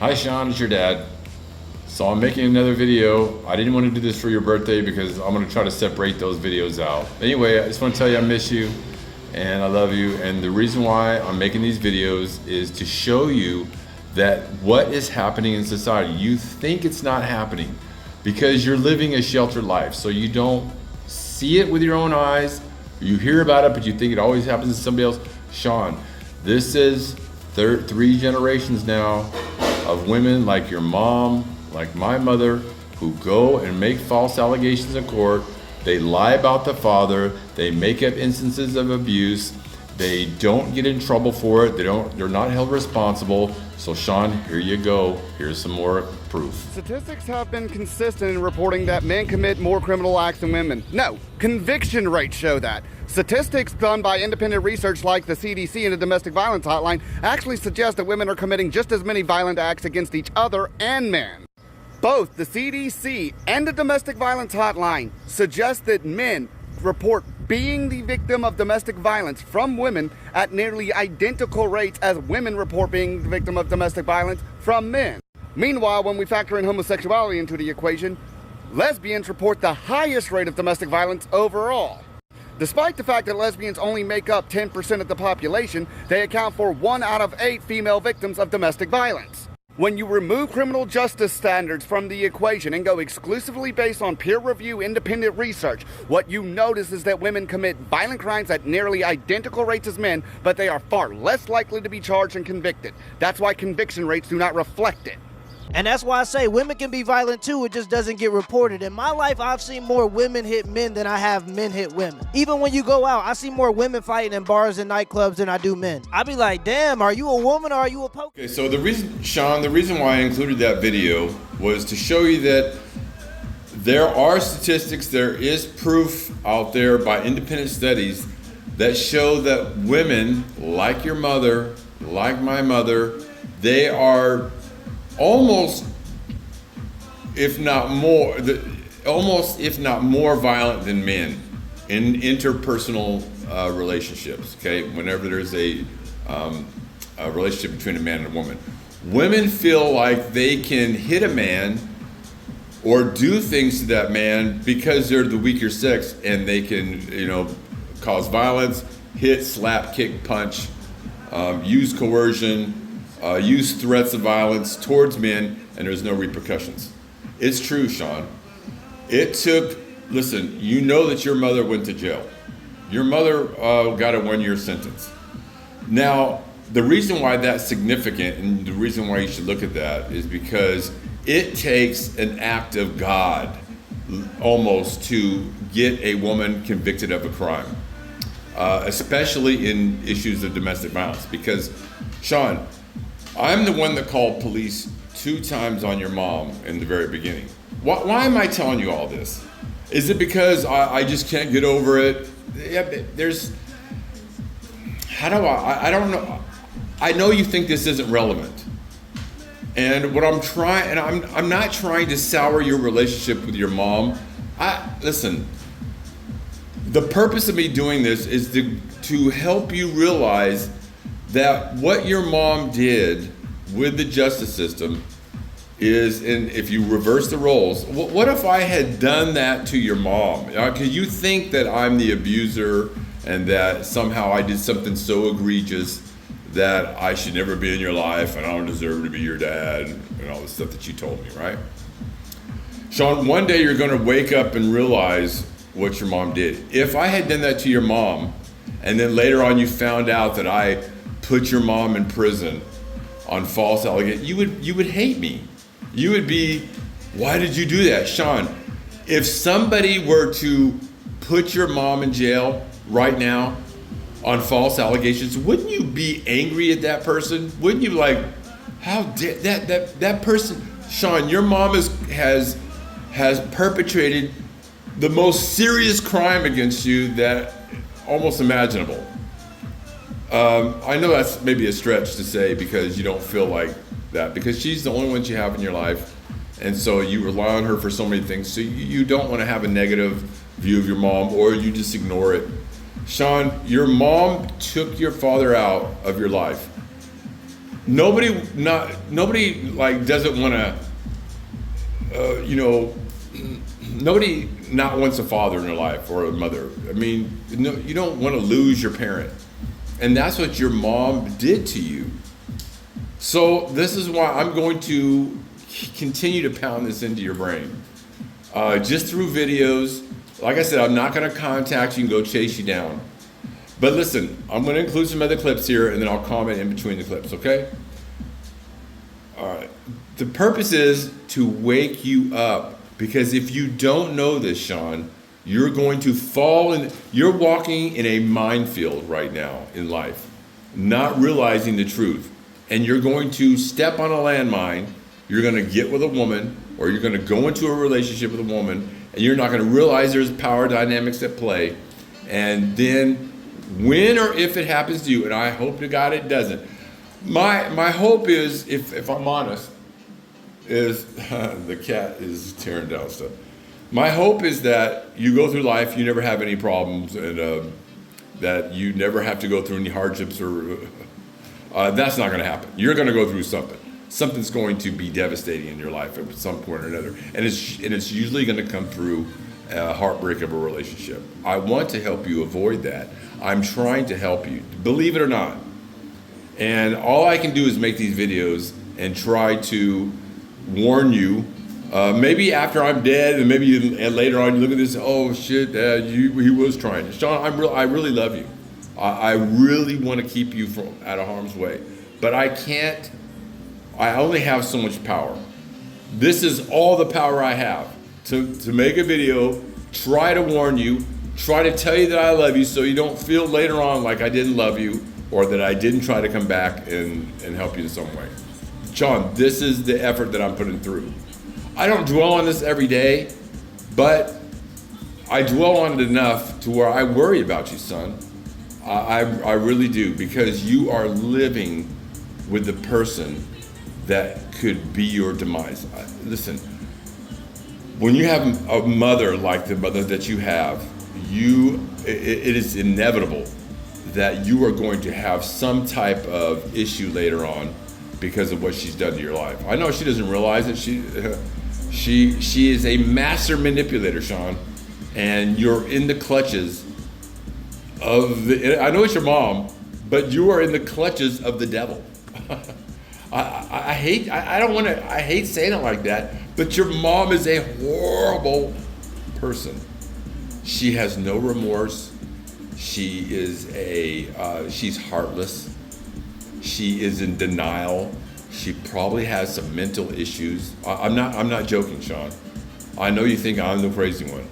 Hi Sean, it's your dad. So I'm making another video. I didn't want to do this for your birthday because I'm going to try to separate those videos out. Anyway, I just want to tell you I miss you and I love you. And the reason why I'm making these videos is to show you that what is happening in society. You think it's not happening because you're living a sheltered life. So you don't see it with your own eyes. You hear about it, but you think it always happens to somebody else. Sean, this is three generations now of women like your mom, like my mother, who go and make false allegations in court. They lie about the father. They make up instances of abuse. They don't get in trouble for it. They're not held responsible. So Sean, here you go. Here's some more proof. Statistics have been consistent in reporting that men commit more criminal acts than women. No, conviction rates show that. Statistics done by independent research like the CDC and the Domestic Violence Hotline actually suggest that women are committing just as many violent acts against each other and men. Both the CDC and the Domestic Violence Hotline suggest that men report being the victim of domestic violence from women at nearly identical rates as women report being the victim of domestic violence from men. Meanwhile, when we factor in homosexuality into the equation, lesbians report the highest rate of domestic violence overall. Despite the fact that lesbians only make up 10% of the population, they account for 1 out of 8 female victims of domestic violence. When you remove criminal justice standards from the equation and go exclusively based on peer-review independent research, what you notice is that women commit violent crimes at nearly identical rates as men, but they are far less likely to be charged and convicted. That's why conviction rates do not reflect it. And that's why I say women can be violent too, it just doesn't get reported. In my life, I've seen more women hit men than I have men hit women. Even when you go out, I see more women fighting in bars and nightclubs than I do men. I be like, damn, are you a woman or are you a poker? Okay, so the reason why I included that video was to show you that there are statistics, there is proof out there by independent studies that show that women, like your mother, like my mother, they are almost, if not more violent than men in interpersonal relationships. Okay, whenever there's a relationship between a man and a woman, women feel like they can hit a man or do things to that man because they're the weaker sex, and they can, cause violence, hit, slap, kick, punch, use coercion. Use threats of violence towards men, and there's no repercussions. It's true, Sean. Listen, you know that your mother went to jail. Your mother got a 1-year sentence. Now, the reason why that's significant, and the reason why you should look at that, is because it takes an act of God almost to get a woman convicted of a crime, especially in issues of domestic violence. Because, Sean, I'm the one that called police 2 times on your mom in the very beginning. Why am I telling you all this? Is it because I just can't get over it? Yeah, I don't know. I know you think this isn't relevant. And what I'm not trying to sour your relationship with your mom. Listen, the purpose of me doing this is to help you realize that what your mom did with the justice system is, and if you reverse the roles, what if I had done that to your mom? Because you think that I'm the abuser and that somehow I did something so egregious that I should never be in your life and I don't deserve to be your dad and all the stuff that you told me, right? Sean, one day you're gonna wake up and realize what your mom did. If I had done that to your mom, and then later on you found out that I put your mom in prison on false allegations, you would hate me. You would be, why did you do that? Sean, if somebody were to put your mom in jail right now on false allegations, wouldn't you be angry at that person? Wouldn't you like, how did that person, Sean, your mom has perpetrated the most serious crime against you that almost imaginable. I know that's maybe a stretch to say because you don't feel like that, because she's the only one you have in your life, and so you rely on her for so many things, so you don't want to have a negative view of your mom, or you just ignore it. Sean, your mom took your father out of your life. nobody like doesn't want to, nobody not wants a father in their life or a mother. I mean, no, you don't want to lose your parent. And that's what your mom did to you. So this is why I'm going to continue to pound this into your brain. Just through videos. Like I said, I'm not going to contact you and go chase you down. But listen, I'm going to include some other clips here, and then I'll comment in between the clips, okay? All right. The purpose is to wake you up, because if you don't know this, Sean, you're going to fall in. You're walking in a minefield right now in life, not realizing the truth. And you're going to step on a landmine. You're going to get with a woman, or you're going to go into a relationship with a woman, and you're not going to realize there's power dynamics at play. And then when or if it happens to you, and I hope to God it doesn't, my hope is, if I'm honest, is the cat is tearing down stuff. My hope is that you go through life, you never have any problems, and that you never have to go through any hardships, or that's not going to happen. You're going to go through something. Something's going to be devastating in your life at some point or another, and it's usually going to come through a heartbreak of a relationship. I want to help you avoid that. I'm trying to help you, believe it or not. And all I can do is make these videos and try to warn you. Maybe after I'm dead, and maybe later on you look at this, oh shit, he was trying. Sean, I really love you. I really want to keep you out of harm's way, but I can't. I only have so much power. This is all the power I have to make a video, try to warn you, try to tell you that I love you, so you don't feel later on like I didn't love you, or that I didn't try to come back and help you in some way. John, this is the effort that I'm putting through. I don't dwell on this every day, but I dwell on it enough to where I worry about you, son. I really do, because you are living with the person that could be your demise. Listen, when you have a mother like the mother that you have, it is inevitable that you are going to have some type of issue later on because of what she's done to your life. I know she doesn't realize it. She is a master manipulator, Sean, and you're in the clutches of I know it's your mom, but you are in the clutches of the devil. I hate saying it like that, but your mom is a horrible person. She has no remorse. She is she's heartless. She is in denial. She probably has some mental issues. I'm not joking, Sean. I know you think I'm the crazy one,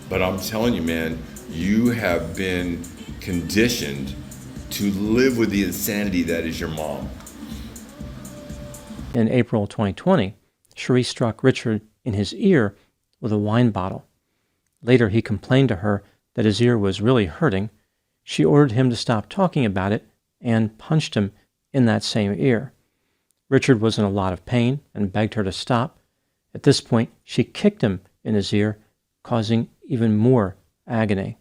but I'm telling you, man, you have been conditioned to live with the insanity that is your mom. In April 2020, Cherie struck Richard in his ear with a wine bottle. Later, he complained to her that his ear was really hurting. She ordered him to stop talking about it and punched him in that same ear. Richard was in a lot of pain and begged her to stop. At this point, she kicked him in his ear, causing even more agony.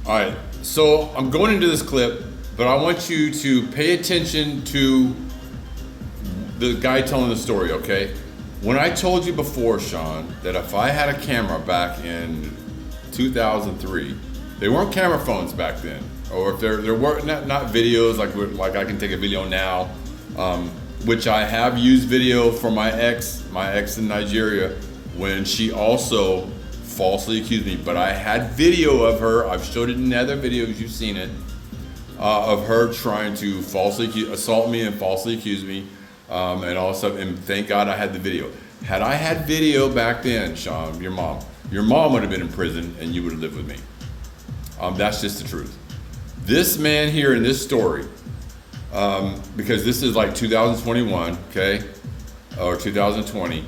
All right, so I'm going into this clip, but I want you to pay attention to the guy telling the story, okay? When I told you before, Sean, that if I had a camera back in 2003, they weren't camera phones back then, or if there were not videos like I can take a video now, which I have used video for my ex in Nigeria, when she also falsely accused me. But I had video of her. I've showed it in other videos. You've seen it, of her trying to falsely assault me and falsely accuse me. And also, and thank God I had the video. Had I had video back then, Sean, your mom would have been in prison and you would have lived with me. That's just the truth. This man here in this story, because this is like 2021, okay, or 2020,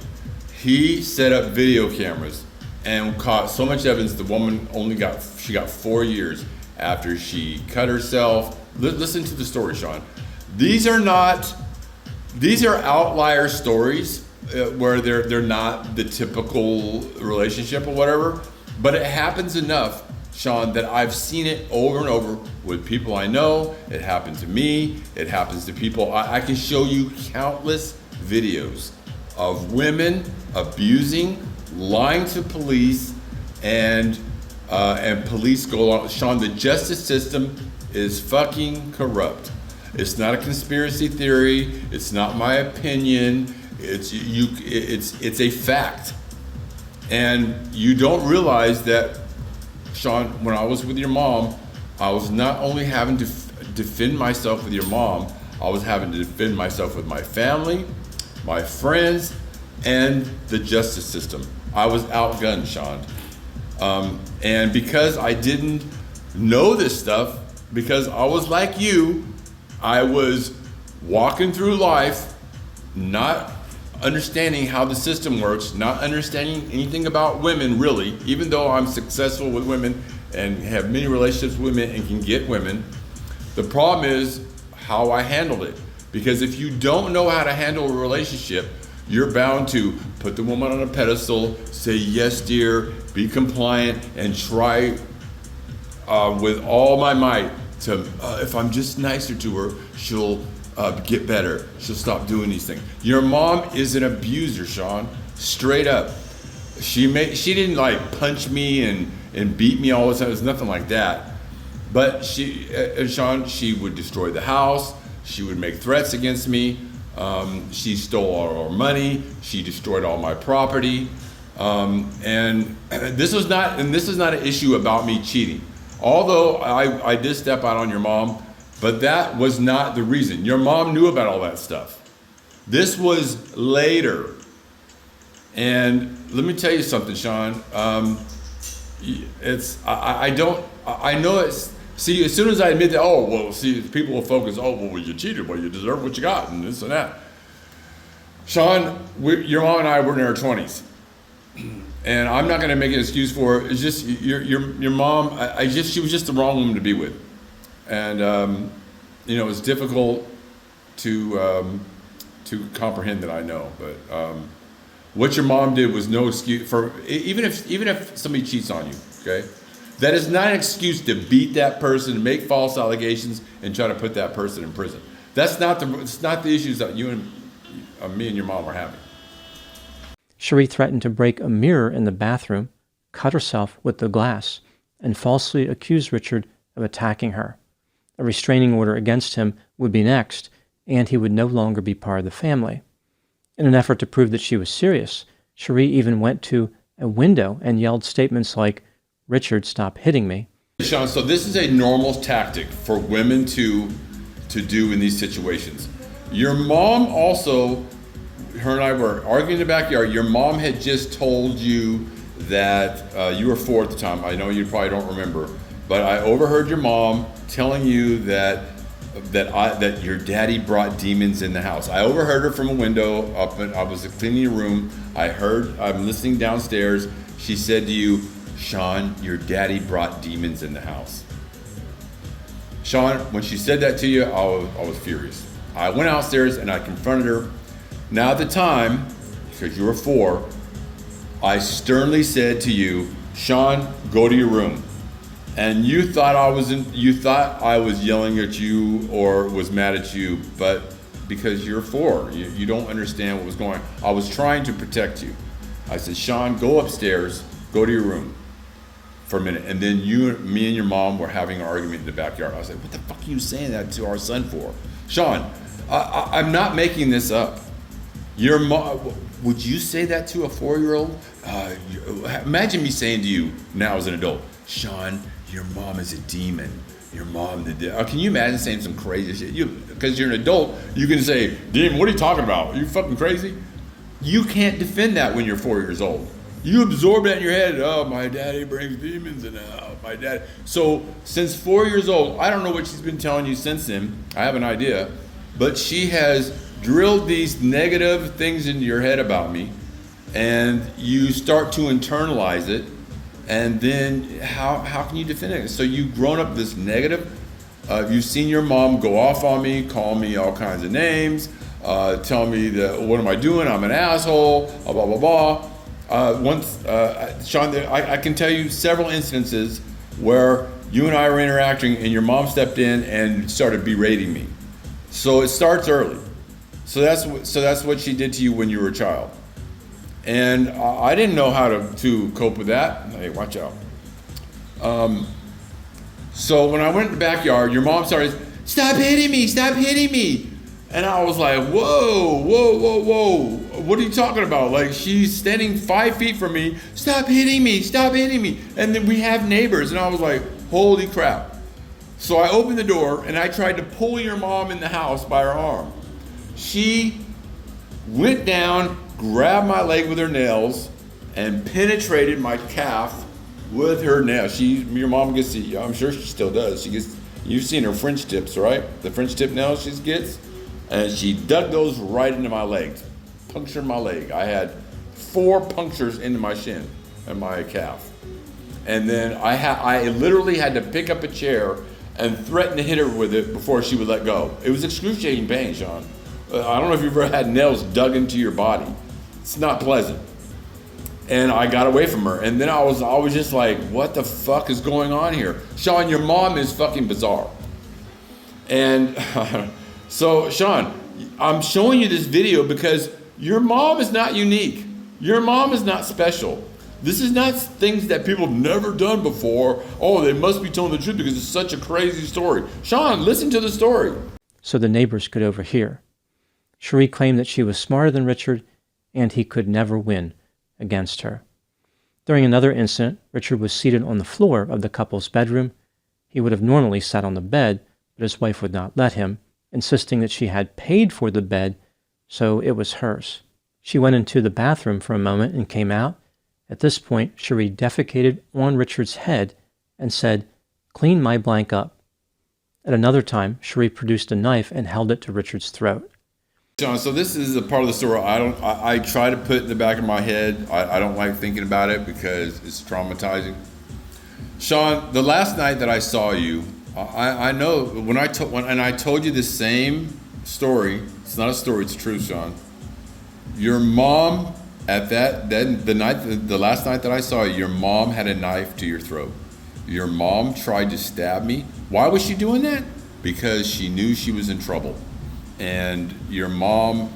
he set up video cameras and caught so much evidence. The woman she got 4 years after she cut herself. Listen to the story, Sean. These are outlier stories where they're not the typical relationship or whatever, but it happens enough Sean, that I've seen it over and over with people I know. It happened to me. It happens to people. I can show you countless videos of women abusing, lying to police, and police go on. Sean, the justice system is fucking corrupt. It's not a conspiracy theory. It's not my opinion. It's a fact. And you don't realize that, Sean, when I was with your mom, I was not only having to defend myself with your mom, I was having to defend myself with my family, my friends, and the justice system. I was outgunned, Sean. And because I didn't know this stuff, because I was like you, I was walking through life not understanding how the system works, not understanding anything about women really, even though I'm successful with women and have many relationships with women and can get women. The problem is how I handled it. Because if you don't know how to handle a relationship, you're bound to put the woman on a pedestal, say yes dear, be compliant, and try with all my might to, if I'm just nicer to her, she'll get better. She'll stop doing these things. Your mom is an abuser, Sean, straight up. She didn't like punch me and beat me all the time. It was nothing like that. But Sean, she would destroy the house. She would make threats against me. She stole all our money. She destroyed all my property. And this is not an issue about me cheating. Although I did step out on your mom, but that was not the reason. Your mom knew about all that stuff. This was later. And let me tell you something, Sean. I know it's, see, as soon as I admit that, oh, well, see, people will focus, oh, well, you cheated, well, you deserve what you got, and this and that. Sean, your mom and I were in our 20s. And I'm not gonna make an excuse for her. It's just, your mom, she was just the wrong woman to be with. And, it's difficult to comprehend that, I know, but what your mom did was no excuse for, even if somebody cheats on you, okay? That is not an excuse to beat that person, make false allegations, and try to put that person in prison. It's not the issues that you and me and your mom were having. Cherie threatened to break a mirror in the bathroom, cut herself with the glass, and falsely accused Richard of attacking her. A restraining order against him would be next, and he would no longer be part of the family. In an effort to prove that she was serious, Cherie even went to a window and yelled statements like, "Richard, stop hitting me." Sean, so this is a normal tactic for women to do in these situations. Your mom also, her and I were arguing in the backyard. Your mom had just told you that you were 4 at the time. I know you probably don't remember, but I overheard your mom telling you that your daddy brought demons in the house. I overheard her from a window up, and I was cleaning your room. I'm listening downstairs. She said to you, "Sean, your daddy brought demons in the house." Sean, when she said that to you, I was furious. I went outstairs and I confronted her. Now at the time, because you were 4, I sternly said to you, "Sean, go to your room." And you thought I was yelling at you or was mad at you, but because you're 4, you don't understand what was going on. I was trying to protect you. I said, "Sean, go upstairs, go to your room for a minute." And then me and your mom were having an argument in the backyard. I was like, "What the fuck are you saying that to our son for?" Sean, I'm not making this up. Your mom, would you say that to a 4-year-old? Imagine me saying to you now as an adult, "Sean, your mom is a demon. Your mom did that." Can you imagine saying some crazy shit? Because you're an adult, you can say, "Demon, what are you talking about? Are you fucking crazy?" You can't defend that when you're 4 years old. You absorb that in your head. "Oh, my daddy brings demons in the house, my dad." So since 4 years old, I don't know what she's been telling you since then. I have an idea. But she has drilled these negative things into your head about me, and you start to internalize it, and then how can you defend it? So you've grown up this negative. You've seen your mom go off on me, call me all kinds of names, tell me that, "What am I doing? I'm an asshole, blah, blah, blah." Sean, I can tell you several instances where you and I were interacting and your mom stepped in and started berating me. So it starts early. So that's what she did to you when you were a child. And I didn't know how to cope with that. Hey, watch out. So when I went in the backyard, your mom started, stop hitting me, stop hitting me. And I was like, whoa, whoa, whoa, whoa. What are you talking about? Like, she's standing 5 feet from me. Stop hitting me, stop hitting me. And then we have neighbors. And I was like, holy crap. So I opened the door and I tried to pull your mom in the house by her arm. She went down, grabbed my leg with her nails, and penetrated my calf with her nails. Your mom gets, I'm sure she still does. You've seen her French tips, right? The French tip nails she gets. And she dug those right into my legs, punctured my leg. I had 4 punctures into my shin and my calf. And then I literally had to pick up a chair and threaten to hit her with it before she would let go. It was excruciating pain, Sean. I don't know if you've ever had nails dug into your body. It's not pleasant. And I got away from her. And then I was just like, what the fuck is going on here? Sean, your mom is fucking bizarre. And so, Sean, I'm showing you this video because your mom is not unique. Your mom is not special. This is not things that people have never done before. Oh, they must be telling the truth because it's such a crazy story. Sean, listen to the story. So the neighbors could overhear. Cherie claimed that she was smarter than Richard and he could never win against her. During another incident, Richard was seated on the floor of the couple's bedroom. He would have normally sat on the bed, but his wife would not let him, insisting that she had paid for the bed, so it was hers. She went into the bathroom for a moment and came out. At this point, Cherie defecated on Richard's head and said, "Clean my blank up." At another time, Cherie produced a knife and held it to Richard's throat. Sean, so this is a part of the story I try to put in the back of my head. I don't like thinking about it because it's traumatizing. Sean, the last night that I saw you, I know when I told you the same story. It's not a story; it's true, Sean. Your mom at the last night that I saw you, your mom had a knife to your throat. Your mom tried to stab me. Why was she doing that? Because she knew she was in trouble, and your mom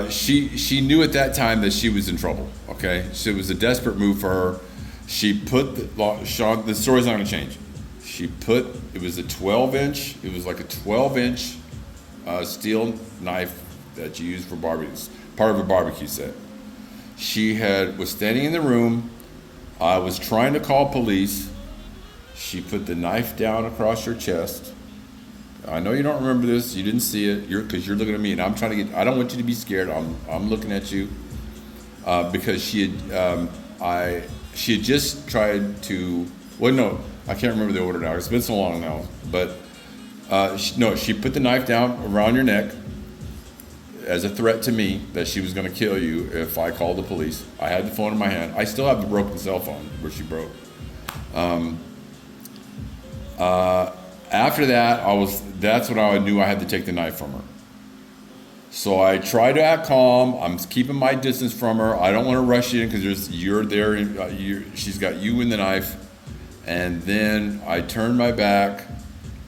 she knew at that time that she was in trouble. Okay, so it was a desperate move for her. She put Sean, the story's not going to change. It was a 12-inch, it was like a 12-inch steel knife that you use for barbecues, part of a barbecue set. She was standing in the room. I was trying to call police. She put the knife down across your chest. I know you don't remember this. You didn't see it. Because you're looking at me, and I'm trying to I don't want you to be scared. I'm looking at you because she had just tried to. Well, no, I can't remember the order now. It's been so long now. But she put the knife down around your neck as a threat to me that she was going to kill you if I called the police. I had the phone in my hand. I still have the broken cell phone where she broke. After that, that's when I knew I had to take the knife from her. So I tried to act calm. I'm keeping my distance from her. I don't want to rush in because you're there. She's got you in the knife. And then I turned my back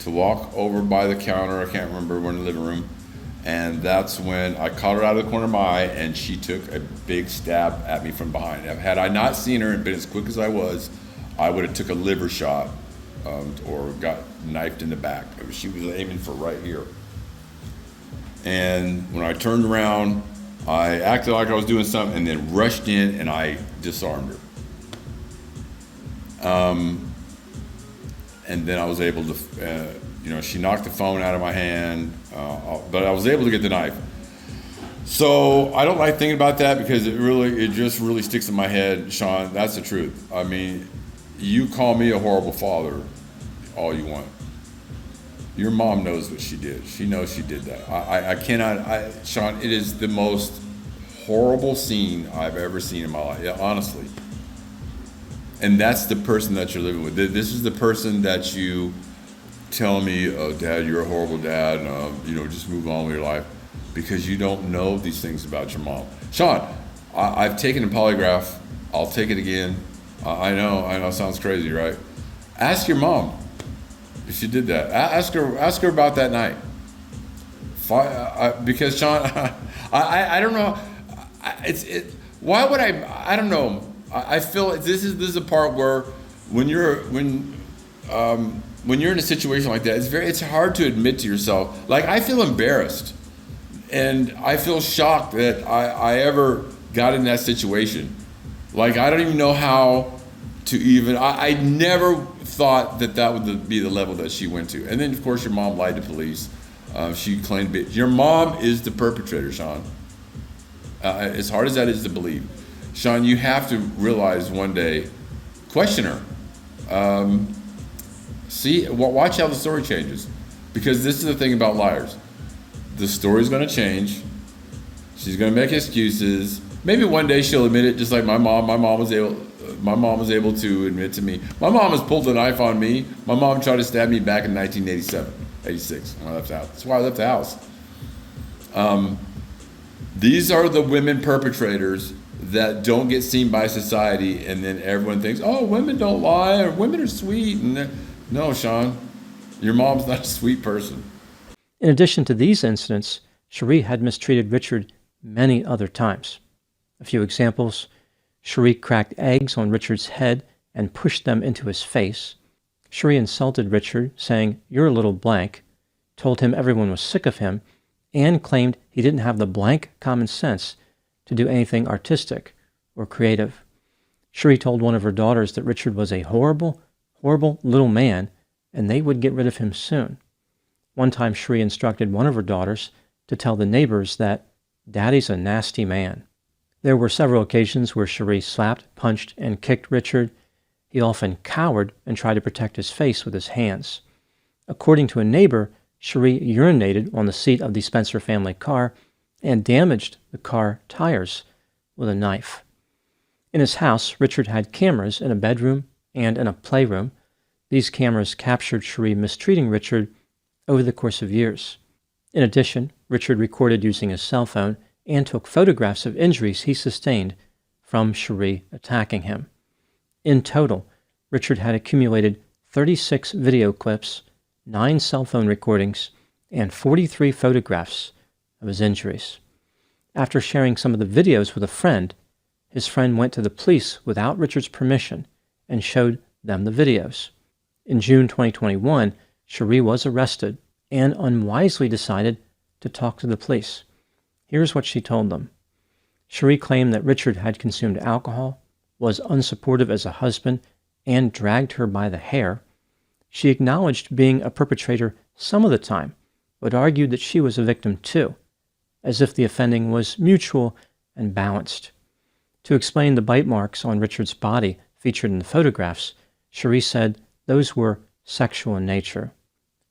to walk over by the counter. I can't remember, we're in the living room. And that's when I caught her out of the corner of my eye, and she took a big stab at me from behind. Had I not seen her and been as quick as I was, I would have took a liver shot or got knifed in the back. She was aiming for right here. And when I turned around, I acted like I was doing something and then rushed in and I disarmed her. And then I was able to, she knocked the phone out of my hand, but I was able to get the knife. So I don't like thinking about that because it just really sticks in my head, Sean. That's the truth. I mean, you call me a horrible father all you want. Your mom knows what she did. She knows she did that. I cannot, Sean, it is the most horrible scene I've ever seen in my life, yeah, honestly. And that's the person that you're living with. This is the person that you tell me, "Oh, Dad, you're a horrible dad, just move on with your life," because you don't know these things about your mom. Sean, I've taken a polygraph I'll take it again. I know, it sounds crazy, right? Ask your mom if she did that. Ask her about that night. Because Sean, I don't know. Why would I don't know. I feel this is a part where when you're in a situation like that, it's hard to admit to yourself. Like, I feel embarrassed, and I feel shocked that I ever got in that situation. Like, I don't even know how to even. I never thought that would be the level that she went to. And then, of course, your mom lied to police. She claimed your mom is the perpetrator, Sean. As hard as that is to believe, Sean, you have to realize one day, question her. Watch how the story changes, because this is the thing about liars. The story's going to change. She's going to make excuses. Maybe one day she'll admit it, just like my mom. My mom was able to admit to me. My mom has pulled a knife on me. My mom tried to stab me back in 1987, 86 when I left the house. That's why I left the house. These are the women perpetrators that don't get seen by society, and then everyone thinks, oh, women don't lie, or women are sweet. And no, Sean, your mom's not a sweet person. In addition to these incidents, Cherie had mistreated Richard many other times. A few examples: Cherie cracked eggs on Richard's head and pushed them into his face. Cherie insulted Richard, saying, "You're a little blank," told him everyone was sick of him, and claimed he didn't have the blank common sense to do anything artistic or creative. Cherie told one of her daughters that Richard was a horrible, horrible little man, and they would get rid of him soon. One time, Cherie instructed one of her daughters to tell the neighbors that Daddy's a nasty man. There were several occasions where Cherie slapped, punched, and kicked Richard. He often cowered and tried to protect his face with his hands. According to a neighbor, Cherie urinated on the seat of the Spencer family car and damaged the car tires with a knife. In his house, Richard had cameras in a bedroom and in a playroom. These cameras captured Cherie mistreating Richard over the course of years. In addition, Richard recorded using his cell phone and took photographs of injuries he sustained from Cherie attacking him. In total, Richard had accumulated 36 video clips, 9 cell phone recordings, and 43 photographs of his injuries. After sharing some of the videos with a friend, his friend went to the police without Richard's permission and showed them the videos. In June 2021, Cherie was arrested and unwisely decided to talk to the police. Here's what she told them. Cherie claimed that Richard had consumed alcohol, was unsupportive as a husband, and dragged her by the hair. She acknowledged being a perpetrator some of the time, but argued that she was a victim too, as if the offending was mutual and balanced. To explain the bite marks on Richard's body featured in the photographs, Cherie said those were sexual in nature.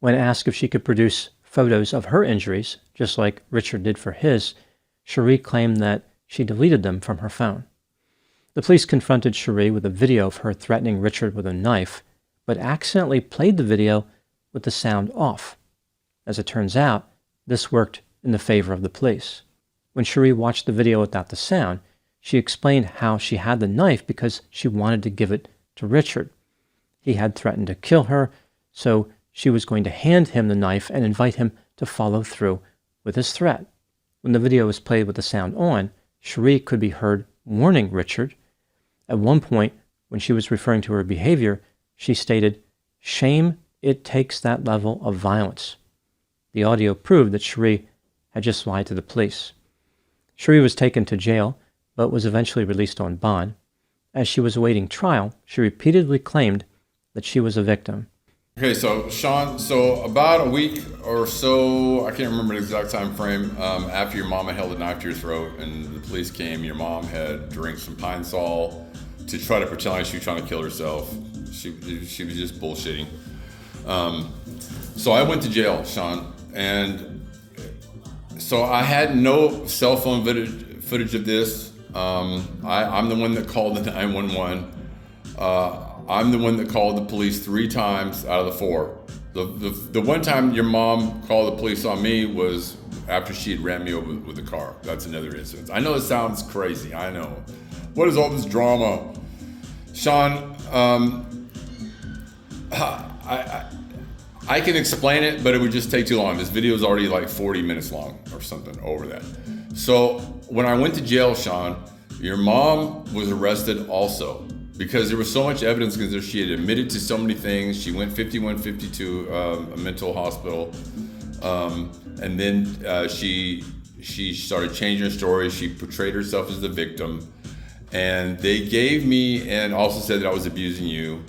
When asked if she could produce photos of her injuries, just like Richard did for his, Cherie claimed that she deleted them from her phone. The police confronted Cherie with a video of her threatening Richard with a knife, but accidentally played the video with the sound off. As it turns out, this worked in the favor of the police. When Cherie watched the video without the sound, she explained how she had the knife because she wanted to give it to Richard. He had threatened to kill her, so she was going to hand him the knife and invite him to follow through with his threat. When the video was played with the sound on, Cherie could be heard warning Richard. At one point, when she was referring to her behavior, she stated, "Shame it takes that level of violence." The audio proved that Cherie had just lied to the police. Cherie was taken to jail, but was eventually released on bond. As she was awaiting trial, she repeatedly claimed that she was a victim. Okay, so Sean, about a week or so, I can't remember the exact time frame, after your mama held a knife to your throat and the police came, your mom had drank some Pine Sol to try to pretend like she was trying to kill herself. She was just bullshitting. So I went to jail, Sean, and so I had no cell phone footage of this. I'm the one that called the 911. I'm the one that called the police 3 times out of the 4. The one time your mom called the police on me was after she had ran me over with the car. That's another incident. I know it sounds crazy, I know. What is all this drama? Sean, I can explain it, but it would just take too long. This video is already like 40 minutes long or something over that. So when I went to jail, Sean, your mom was arrested also because there was so much evidence because she had admitted to so many things. She went 5152 a mental hospital. And then she started changing her story. She portrayed herself as the victim. And they gave me and also said that I was abusing you.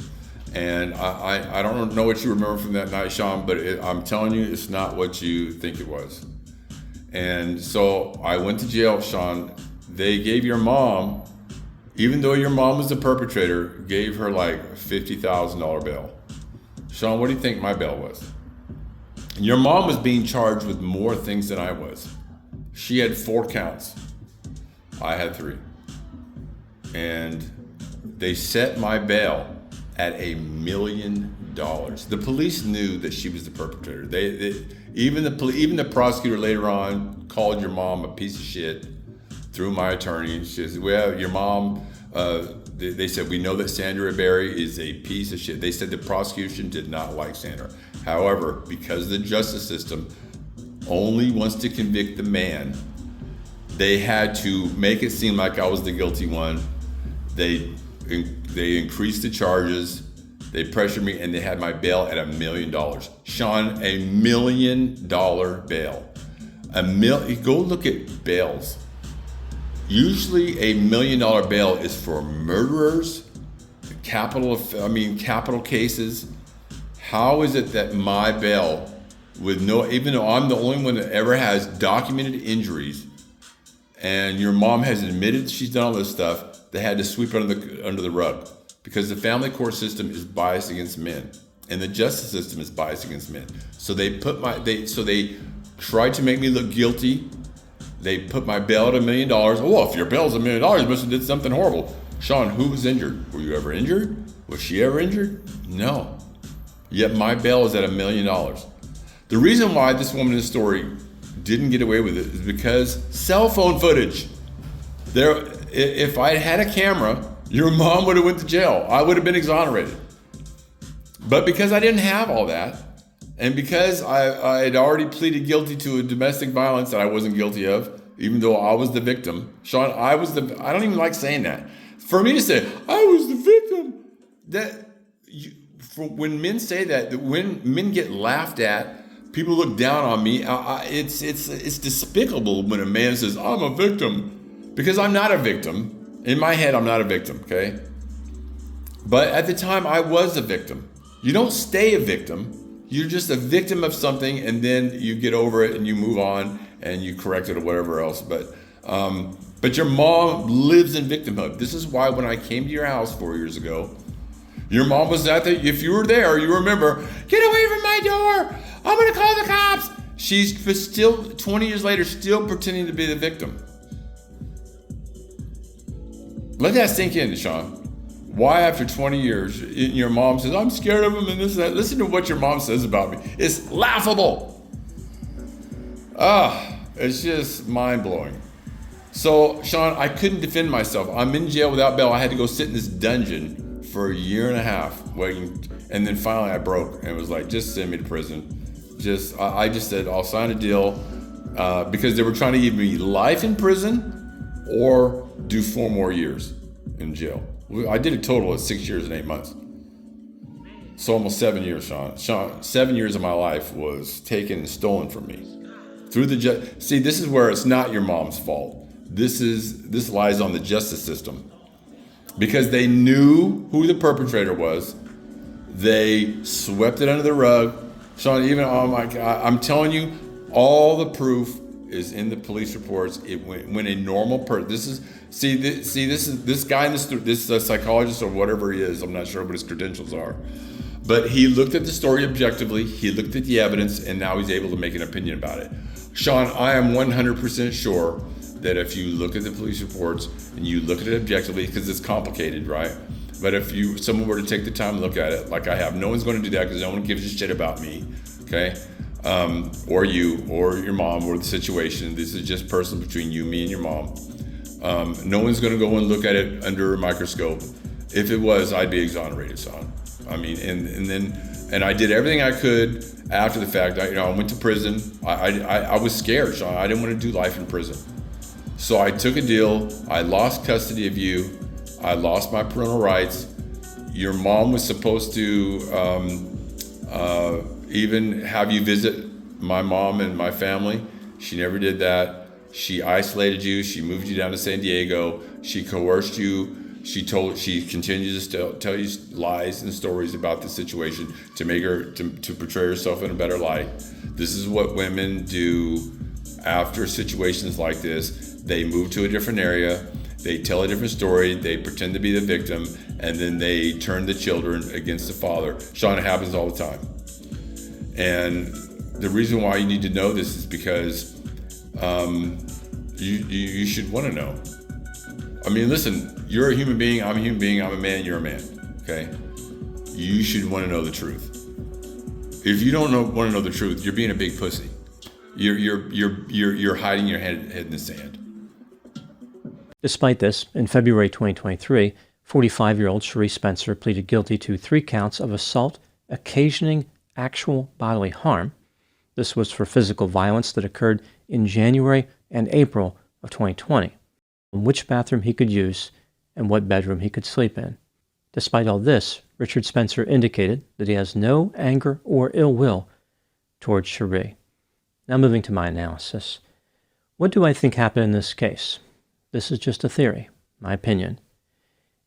And I don't know what you remember from that night, Sean, but I'm telling you, it's not what you think it was. And so I went to jail, Sean. They gave your mom, even though your mom was the perpetrator, gave her like $50,000 bail. Sean, what do you think my bail was? Your mom was being charged with more things than I was. She had 4 counts. I had 3. And they set my bail at $1 million. The police knew that she was the perpetrator. Even the prosecutor later on called your mom a piece of shit through my attorney. She says, well, your mom, they said, we know that Sandra Berry is a piece of shit. They said the prosecution did not like Sandra. However, because the justice system only wants to convict the man, they had to make it seem like I was the guilty one. They increased the charges, they pressured me, and they had my bail at $1 million. Sean, $1 million bail. Go look at bails. Usually $1 million bail is for murderers, capital cases. How is it that my bail, even though I'm the only one that ever has documented injuries, and your mom has admitted she's done all this stuff, they had to sweep it under the rug because the family court system is biased against men and the justice system is biased against men. So they tried to make me look guilty. They put my bail at $1 million. Oh, if your bail's $1 million, you must have did something horrible. Sean, who was injured? Were you ever injured? Was she ever injured? No. Yet my bail is at $1 million. The reason why this woman in the story didn't get away with it is because cell phone footage. If I had a camera, your mom would have went to jail. I would have been exonerated. But because I didn't have all that, and because I had already pleaded guilty to a domestic violence that I wasn't guilty of, even though I was the victim, Sean, I don't even like saying that. For me to say, I was the victim, when men say that, when men get laughed at, people look down on me, it's despicable when a man says, I'm a victim. Because I'm not a victim. In my head, I'm not a victim, okay? But at the time, I was a victim. You don't stay a victim. You're just a victim of something, and then you get over it, and you move on, and you correct it or whatever else. But your mom lives in victimhood. This is why when I came to your house 4 years ago, your mom was at if you were there, you remember, get away from my door. I'm going to call the cops. She's still, 20 years later, still pretending to be the victim. Let that sink in, Sean. Why after 20 years, your mom says, I'm scared of him and this and that. Listen to what your mom says about me. It's laughable. It's just mind-blowing. So, Sean, I couldn't defend myself. I'm in jail without bail. I had to go sit in this dungeon for 1.5 years waiting. And then finally I broke and was like, just send me to prison. I just said, I'll sign a deal because they were trying to give me life in prison or do 4 more years in jail. I did a total of 6 years and 8 months. So almost 7 years, Sean. 7 years of my life was taken and stolen from me. See, this is where it's not your mom's fault. This lies on the justice system. Because they knew who the perpetrator was. They swept it under the rug. Sean, I'm telling you, all the proof is in the police reports. When a normal person, this guy in this psychologist or whatever he is, I'm not sure what his credentials are, but he looked at the story objectively, he looked at the evidence, and now he's able to make an opinion about it. Sean, I am 100% sure that if you look at the police reports and you look at it objectively, because it's complicated, right? But if someone were to take the time to look at it, like I have, no one's going to do that because no one gives a shit about me, okay? Or you, or your mom, or the situation. This is just personal between you, me, and your mom. No one's going to go and look at it under a microscope. If it was, I'd be exonerated, son. I mean, and I did everything I could after the fact. I went to prison. I was scared, Sean. I didn't want to do life in prison. So I took a deal. I lost custody of you. I lost my parental rights. Your mom was supposed to even have you visit my mom and my family. She never did that. She isolated you. She moved you down to San Diego. She coerced you. She continues to tell you lies and stories about the situation to make her to portray herself in a better light. This is what women do after situations like this. They move to a different area. They tell a different story. They pretend to be the victim, and then they turn the children against the father. Sean, it happens all the time. And the reason why you need to know this is because you should want to know. I mean, listen, you're a human being, I'm a human being, I'm a man, you're a man, okay? You should want to know the truth. If you don't want to know the truth, you're being a big pussy. You're hiding your head in the sand. Despite this, in February 2023, 45-year-old Cherie Spencer pleaded guilty to 3 counts of assault occasioning actual bodily harm. This was for physical violence that occurred in January and April of 2020. Which bathroom he could use, and what bedroom he could sleep in. Despite all this, Richard Spencer indicated that he has no anger or ill will towards Cherie. Now moving to my analysis. What do I think happened in this case? This is just a theory, my opinion.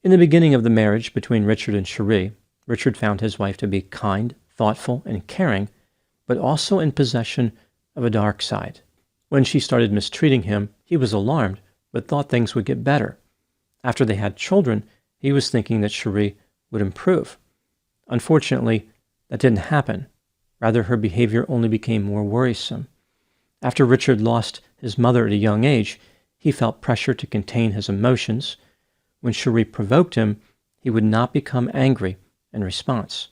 In the beginning of the marriage between Richard and Cherie, Richard found his wife to be kind, thoughtful, and caring, but also in possession of a dark side. When she started mistreating him, he was alarmed, but thought things would get better. After they had children, he was thinking that Cherie would improve. Unfortunately, that didn't happen. Rather, her behavior only became more worrisome. After Richard lost his mother at a young age, he felt pressure to contain his emotions. When Cherie provoked him, he would not become angry in response.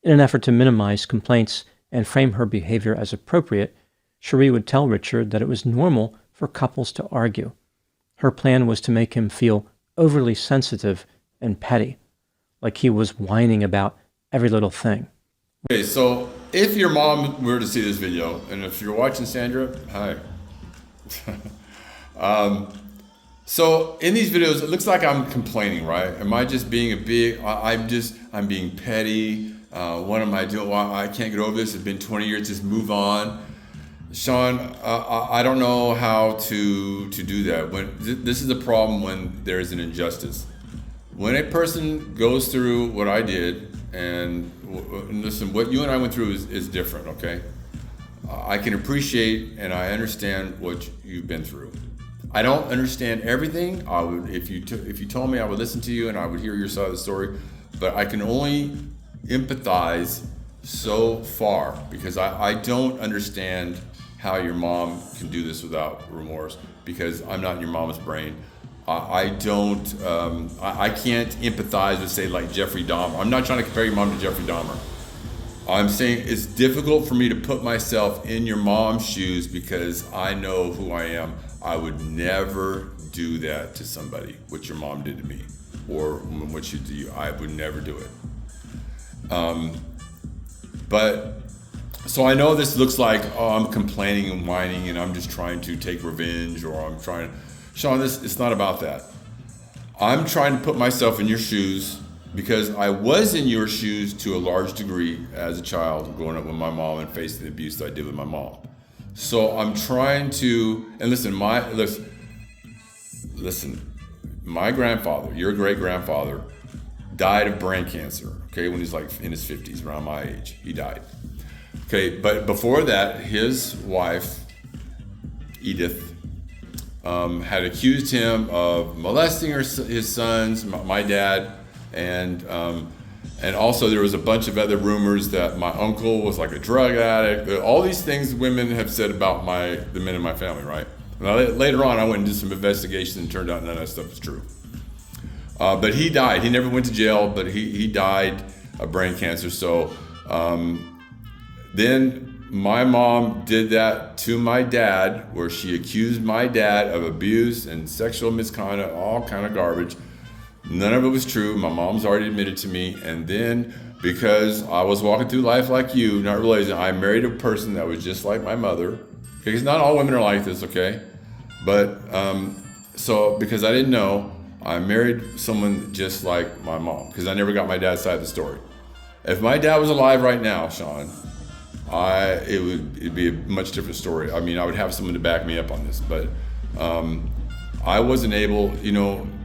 In an effort to minimize complaints and frame her behavior as appropriate, Cherie would tell Richard that it was normal for couples to argue. Her plan was to make him feel overly sensitive and petty, like he was whining about every little thing. Okay, so if your mom were to see this video, and if you're watching, Sandra, hi. So in these videos, it looks like I'm complaining, right? Am I just being I'm being petty? What am I doing? Well, I can't get over this. It's been 20 years, just move on. Sean, I don't know how to do that. This is the problem when there's an injustice. When a person goes through what I did, and listen, what you and I went through is different, okay? I can appreciate and I understand what you've been through. I don't understand everything. I would, if you told me, I would listen to you and I would hear your side of the story, but I can only empathize so far because I don't understand how your mom can do this without remorse, because I'm not in your mom's brain. I can't empathize with, say, like Jeffrey Dahmer. I'm not trying to compare your mom to Jeffrey Dahmer. I'm saying it's difficult for me to put myself in your mom's shoes because I know who I am. I would never do that to somebody, what your mom did to me, or what she did to you. I would never do it. But so I know this looks like, oh, I'm complaining and whining and I'm just trying to take revenge, or I'm trying to, Sean, it's not about that. I'm trying to put myself in your shoes because I was in your shoes to a large degree as a child growing up with my mom and facing the abuse that I did with my mom. So I'm trying to, and listen, my grandfather, your great grandfather, died of brain cancer, okay, when he's like in his 50s, around my age, he died. Okay, but before that, his wife, Edith, had accused him of molesting his sons, my dad, and also there was a bunch of other rumors that my uncle was like a drug addict. All these things women have said about the men in my family, right? Now, later on, I went and did some investigation and turned out none of that stuff was true. But he died. He never went to jail, but he died of brain cancer. So then my mom did that to my dad, where she accused my dad of abuse and sexual misconduct, all kind of garbage. None of it was true. My mom's already admitted to me. And then because I was walking through life like you, not realizing I married a person that was just like my mother, because not all women are like this, okay? But so because I didn't know, I married someone just like my mom, because I never got my dad's side of the story. If my dad was alive right now, Sean, it'd be a much different story. I mean, I would have someone to back me up on this, but I wasn't able,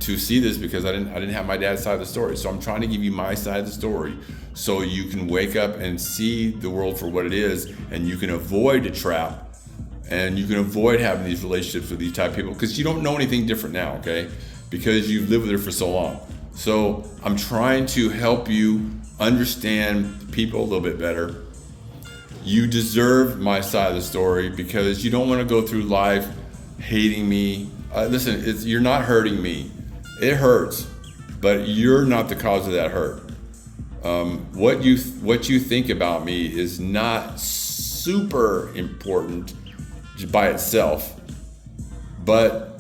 to see this because I didn't have my dad's side of the story. So I'm trying to give you my side of the story, so you can wake up and see the world for what it is, and you can avoid a trap, and you can avoid having these relationships with these type of people, because you don't know anything different now, okay? Because you've lived with her for so long. So I'm trying to help you understand people a little bit better. You deserve my side of the story, because you don't want to go through life hating me. Listen, you're not hurting me. It hurts, but you're not the cause of that hurt. What you think about me is not super important by itself, but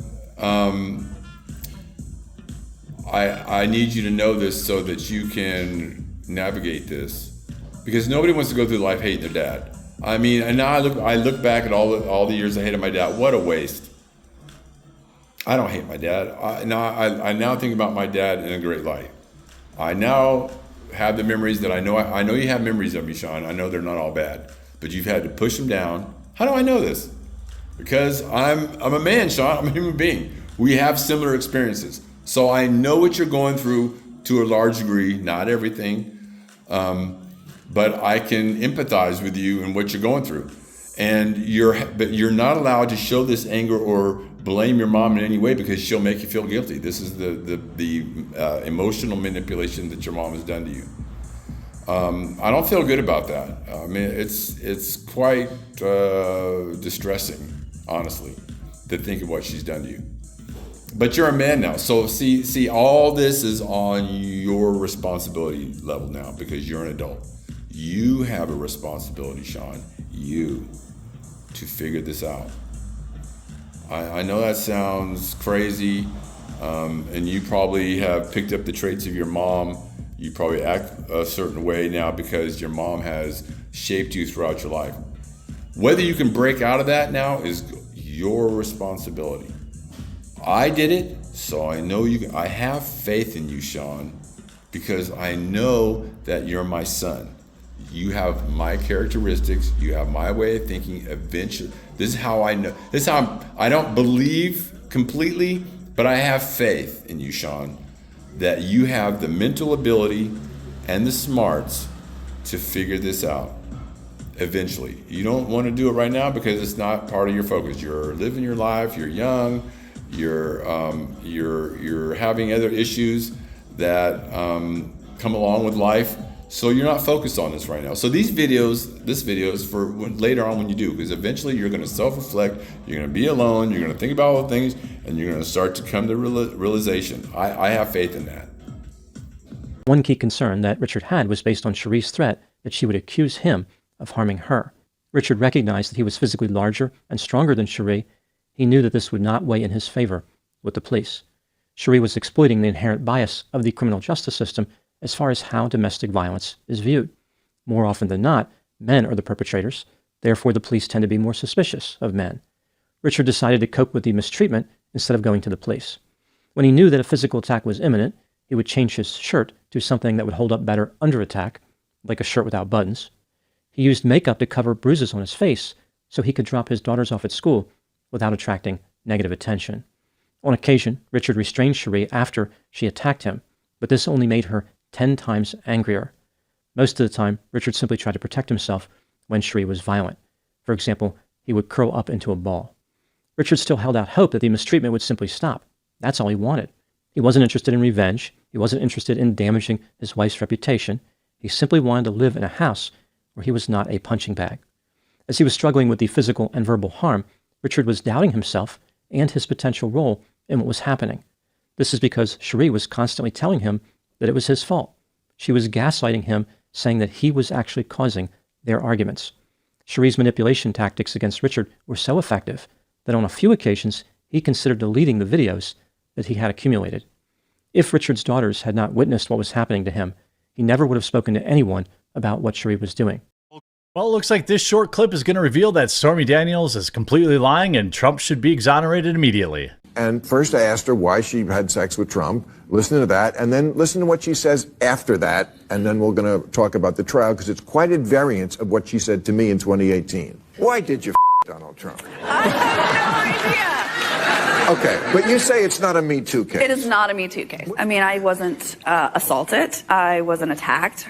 I need you to know this so that you can navigate this, because nobody wants to go through life hating their dad. I mean, and now I look back at all the years I hated my dad. What a waste. I don't hate my dad. I now think about my dad in a great light. I now have the memories that I know. I know you have memories of me, Sean. I know they're not all bad, but you've had to push them down. How do I know this? Because I'm a man, Sean. I'm a human being. We have similar experiences. So I know what you're going through to a large degree, not everything, but I can empathize with you and what you're going through. And you're not allowed to show this anger or blame your mom in any way, because she'll make you feel guilty. This is the emotional manipulation that your mom has done to you. I don't feel good about that. I mean, it's quite distressing, honestly, to think of what she's done to you. But you're a man now, so see, all this is on your responsibility level now, because you're an adult. You have a responsibility, Sean, to figure this out. I know that sounds crazy, and you probably have picked up the traits of your mom. You probably act a certain way now because your mom has shaped you throughout your life. Whether you can break out of that now is your responsibility. I did it, so I know you can. I have faith in you, Sean, because I know that you're my son. You have my characteristics. You have my way of thinking. Eventually, this is how I know. This is how I don't believe completely, but I have faith in you, Sean, that you have the mental ability and the smarts to figure this out eventually. You don't want to do it right now because it's not part of your focus. You're living your life. You're young. You're having other issues that come along with life. So you're not focused on this right now. So this video is for later on when you do, because eventually you're going to self-reflect, you're going to be alone, you're going to think about all the things, and you're going to start to come to realization. I have faith in that. One key concern that Richard had was based on Cherie's threat that she would accuse him of harming her. Richard recognized that he was physically larger and stronger than Cherie. He knew that this would not weigh in his favor with the police. Cherie was exploiting the inherent bias of the criminal justice system as far as how domestic violence is viewed. More often than not, men are the perpetrators. Therefore, the police tend to be more suspicious of men. Richard decided to cope with the mistreatment instead of going to the police. When he knew that a physical attack was imminent, he would change his shirt to something that would hold up better under attack, like a shirt without buttons. He used makeup to cover bruises on his face so he could drop his daughters off at school without attracting negative attention. On occasion, Richard restrained Cherie after she attacked him, but this only made her 10 times angrier. Most of the time, Richard simply tried to protect himself when Cherie was violent. For example, he would curl up into a ball. Richard still held out hope that the mistreatment would simply stop. That's all he wanted. He wasn't interested in revenge. He wasn't interested in damaging his wife's reputation. He simply wanted to live in a house where he was not a punching bag. As he was struggling with the physical and verbal harm, Richard was doubting himself and his potential role in what was happening. This is because Cherie was constantly telling him that it was his fault. She was gaslighting him, saying that he was actually causing their arguments. Cherie's manipulation tactics against Richard were so effective that on a few occasions he considered deleting the videos that he had accumulated. If Richard's daughters had not witnessed what was happening to him, he never would have spoken to anyone about what Cherie was doing. Well, it looks like this short clip is going to reveal that Stormy Daniels is completely lying and Trump should be exonerated immediately. And first I asked her why she had sex with Trump. Listen to that, and then listen to what she says after that, and then we're going to talk about the trial, because it's quite at variance of what she said to me in 2018. Why did you Donald Trump? I have no idea. Okay, but you say it's not a Me Too case. It is not a Me Too case. I mean, I wasn't assaulted. I wasn't attacked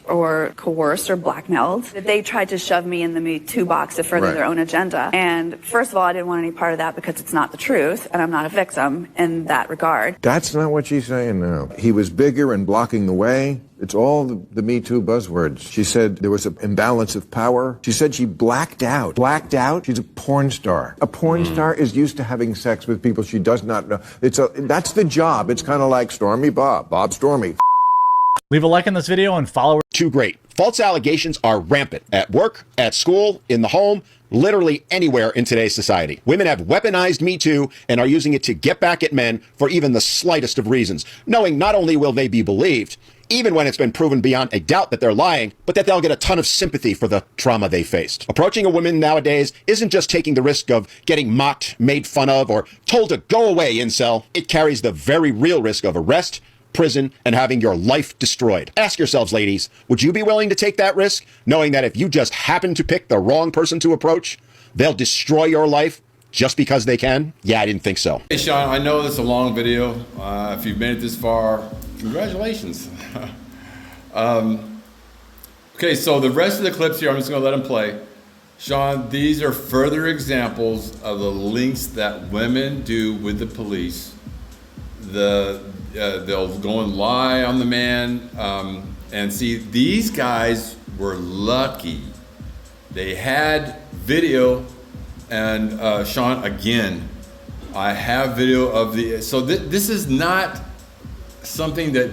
or coerced or blackmailed. They tried to shove me in the Me Too box to further their own agenda. And first of all, I didn't want any part of that because it's not the truth, and I'm not a victim in that regard. That's not what she's saying now. He was bigger and blocking the way. It's all the Me Too buzzwords. She said there was an imbalance of power. She said she blacked out. Blacked out? She's a porn star. A porn star is used to having sex with people she does not know. That's the job. It's kind of like Stormy Bob Stormy. Leave a like on this video and follow. Too great. False allegations are rampant at work, at school, in the home, literally anywhere in today's society. Women have weaponized Me Too and are using it to get back at men for even the slightest of reasons, knowing not only will they be believed, even when it's been proven beyond a doubt that they're lying, but that they'll get a ton of sympathy for the trauma they faced. Approaching a woman nowadays isn't just taking the risk of getting mocked, made fun of, or told to go away, incel. It carries the very real risk of arrest, prison, and having your life destroyed. Ask yourselves, ladies, would you be willing to take that risk, knowing that if you just happen to pick the wrong person to approach, they'll destroy your life just because they can? Yeah, I didn't think so. Hey, Sean, I know this is a long video. If you've made it this far, congratulations. Okay, so the rest of the clips here, I'm just going to let them play. Sean, these are further examples of the links that women do with the police. They'll go and lie on the man. And see, these guys were lucky. They had video. And Sean, again, I have video of the, so this is not something that,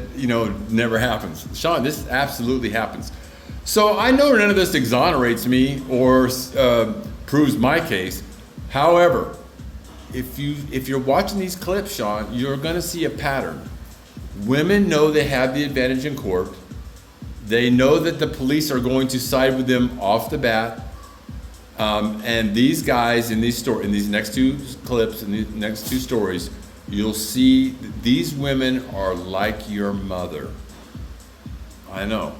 never happens. Sean, this absolutely happens. So I know none of this exonerates me or proves my case. However, if you're watching these clips, Sean, you're gonna see a pattern. Women know they have the advantage in court. They know that the police are going to side with them off the bat. And these guys in these next two clips, in these next two stories, you'll see these women are like your mother. I know,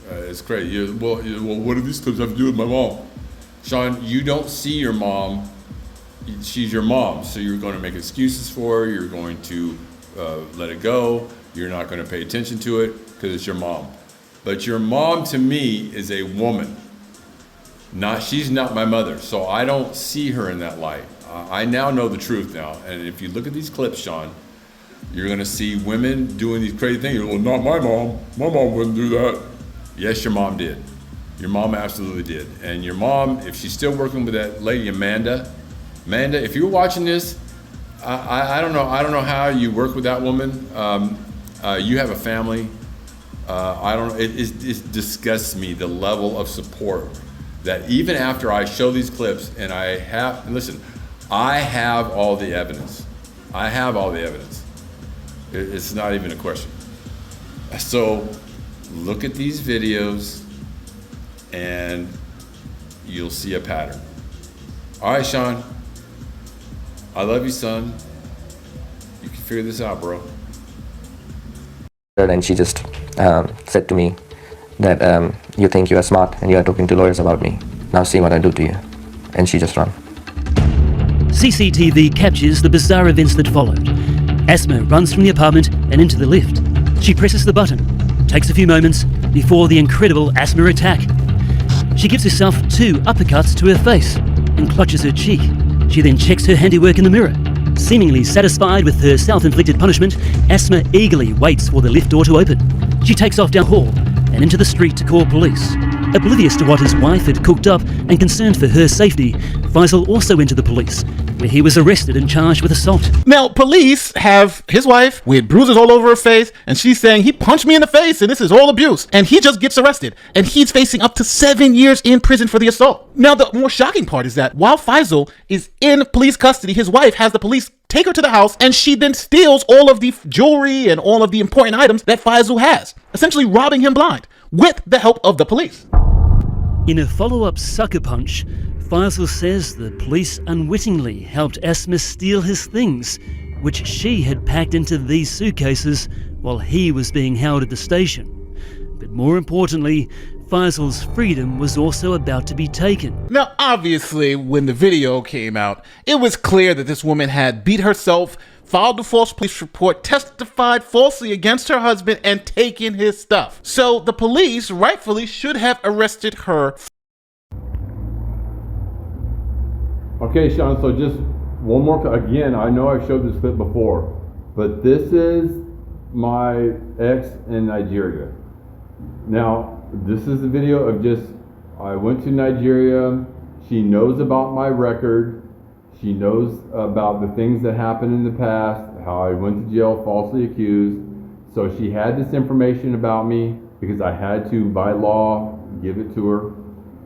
it's crazy. Well, what do these clips have to do with my mom? Sean, you don't see your mom. She's your mom, so you're going to make excuses for her. You're going to let it go. You're not going to pay attention to it because it's your mom. But your mom, to me, is a woman. She's not my mother, so I don't see her in that light. I now know the truth now, and if you look at these clips, Sean, you're gonna see women doing these crazy things. Well, not my mom. My mom wouldn't do that. Yes, your mom did. Your mom absolutely did. And your mom, if she's still working with that lady Amanda, if you're watching this, I don't know how you work with that woman. You have a family. It disgusts me the level of support that even after I show these clips and I have all the evidence. I have all the evidence. It's not even a question. So look at these videos and you'll see a pattern. All right, Sean. I love you, son. You can figure this out, bro. And she just said to me that you think you are smart and you are talking to lawyers about me. Now see what I do to you. And she just ran. CCTV captures the bizarre events that followed. Asma runs from the apartment and into the lift. She presses the button. Takes a few moments before the incredible Asma attack. She gives herself 2 uppercuts to her face and clutches her cheek. She then checks her handiwork in the mirror. Seemingly satisfied with her self-inflicted punishment, Asma eagerly waits for the lift door to open. She takes off down the hall and into the street to call police. Oblivious to what his wife had cooked up and concerned for her safety, Faisal also entered the police where he was arrested and charged with assault. Now, police have his wife with bruises all over her face, and she's saying he punched me in the face and this is all abuse. And he just gets arrested, and he's facing up to 7 years in prison for the assault. Now, the more shocking part is that while Faisal is in police custody, his wife has the police take her to the house, and she then steals all of the jewelry and all of the important items that Faisal has, essentially robbing him blind with the help of the police. In a follow-up sucker punch, Faisal says the police unwittingly helped Asma steal his things, which she had packed into these suitcases while he was being held at the station. But more importantly, Faisal's freedom was also about to be taken. Now, obviously, when the video came out, it was clear that this woman had beat herself, filed a false police report, testified falsely against her husband, and taken his stuff. So the police rightfully should have arrested her. Okay, Sean, so just one more, again, I know I've showed this clip before, but this is my ex in Nigeria. Now, this is the video of just, I went to Nigeria, she knows about my record, she knows about the things that happened in the past, how I went to jail falsely accused, so she had this information about me because I had to, by law, give it to her.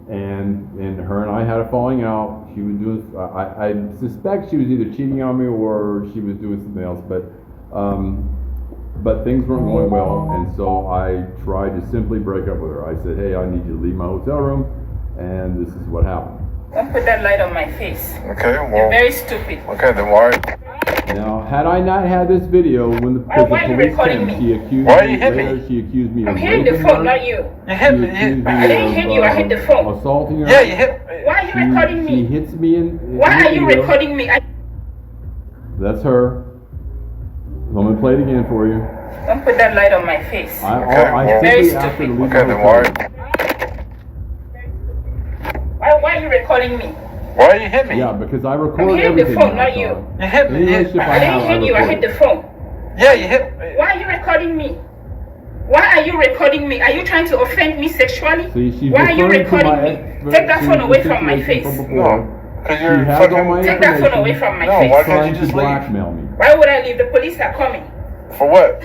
And her and I had a falling out. She was doing, I suspect she was either cheating on me or she was doing something else, but things weren't going well, and so I tried to simply break up with her. I said, hey, I need you to leave my hotel room, and this is what happened. Don't put that light on my face. Okay, well. You're very stupid. Okay, then why? Now, had I not had this video, when the police came, she accused me. She accused me of I'm hitting the phone, not you. You hit me. I didn't hit you. I hit the phone. Assaulting her. Yeah, you hit. Why are you recording me? She hits me in. Why are you recording me? That's her. I'm gonna play it again for you. Don't put that light on my face. I simply asked her to leave my hotel. Why are you recording me? Why you hit me? Yeah, because I record I'm hitting everything. the phone, not you. You hit me. I didn't hit you. I hit the phone. Yeah, you hit me. Why are you recording me? Why are you recording me? Are you trying to offend me sexually? Why are you recording me? Take that phone away from my face. No, because you're fucking. Take that phone away from my face. No, why can't you just blackmail me? Why would I leave? The police are coming. For what?